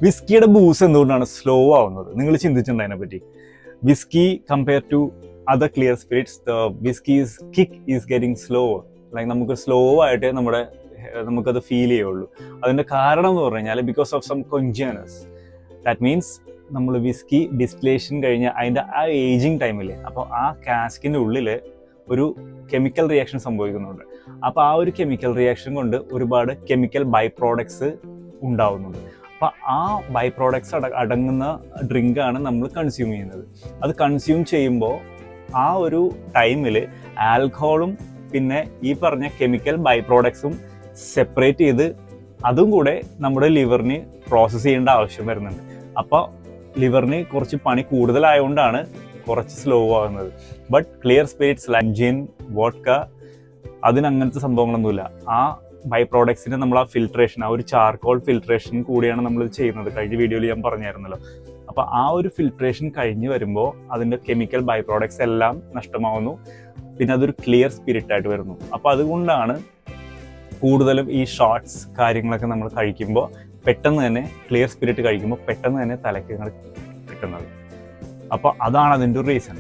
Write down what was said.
വിസ്കിയുടെ booze എന്തുകൊണ്ടാണ് slow ആവുന്നത്? നിങ്ങൾ ചിന്തിച്ചിട്ടുണ്ട് അതിനെപ്പറ്റി? Whisky compare to other clear spirits, the whiskies kick is getting slow. Like നമുക്ക് സ്ലോ ആയിട്ട് നമുക്കത് ഫീൽ ചെയ്യുള്ളൂ. അതിൻ്റെ കാരണം എന്ന് പറഞ്ഞു കഴിഞ്ഞാൽ because of some congeners. That means നമ്മൾ വിസ്കി ഡിസ്റ്റിലേഷൻ കഴിഞ്ഞ് അതിൻ്റെ ആ ഏജിങ് ടൈമിൽ, അപ്പോൾ ആ കാസ്കിൻ്റെ ഉള്ളിൽ ഒരു കെമിക്കൽ റിയാക്ഷൻ സംഭവിക്കുന്നുണ്ട്. അപ്പോൾ ആ ഒരു കെമിക്കൽ റിയാക്ഷൻ കൊണ്ട് ഒരുപാട് കെമിക്കൽ ബൈ പ്രോഡക്ട്സ് ഉണ്ടാവുന്നുണ്ട്. അപ്പോൾ ആ ബൈ പ്രോഡക്ട്സ് അടങ്ങുന്ന ഡ്രിങ്കാണ് നമ്മൾ കൺസ്യൂം ചെയ്യുന്നത്. അത് കൺസ്യൂം ചെയ്യുമ്പോൾ ആ ഒരു ടൈമിൽ ആൽക്കഹോളും പിന്നെ ഈ പറഞ്ഞ കെമിക്കൽ ബൈ പ്രോഡക്ട്സും സെപ്പറേറ്റ് ചെയ്ത് അതും കൂടെ നമ്മുടെ ലിവറിന് പ്രോസസ്സ് ചെയ്യേണ്ട ആവശ്യം വരുന്നുണ്ട്. അപ്പോൾ ലിവറിന് കുറച്ച് പണി കൂടുതലായതുകൊണ്ടാണ് കുറച്ച് സ്ലോ ആകുന്നത്. But clear spirits like gin, vodka, അതിനങ്ങനത്തെ സംഭവങ്ങളൊന്നുമില്ല. ആ ബൈ പ്രോഡക്ട്സിന് നമ്മൾ ആ ഫിൽട്രേഷൻ, ആ ഒരു ചാർക്കോൾ ഫിൽട്രേഷൻ കൂടിയാണ് നമ്മൾ ചെയ്യുന്നത്. കഴിഞ്ഞ വീഡിയോയിൽ ഞാൻ പറഞ്ഞായിരുന്നല്ലോ. അപ്പോൾ ആ ഒരു ഫിൽട്രേഷൻ കഴിഞ്ഞ് വരുമ്പോൾ അതിൻ്റെ കെമിക്കൽ ബൈ പ്രോഡക്ട്സ് എല്ലാം നഷ്ടമാവുന്നു. പിന്നെ അതൊരു ക്ലിയർ സ്പിരിറ്റ് ആയിട്ട് വരുന്നു. അപ്പോൾ അതുകൊണ്ടാണ് കൂടുതലും ഈ ഷോർട്സ് കാര്യങ്ങളൊക്കെ നമ്മൾ കഴിക്കുമ്പോൾ പെട്ടെന്ന് തന്നെ ക്ലിയർ സ്പിരിറ്റ് കഴിക്കുമ്പോൾ പെട്ടെന്ന് തന്നെ തലയ്ക്ക് കിട്ടുന്നത്. അപ്പോൾ അതാണ് അതിൻ്റെ ഒരു റീസൺ.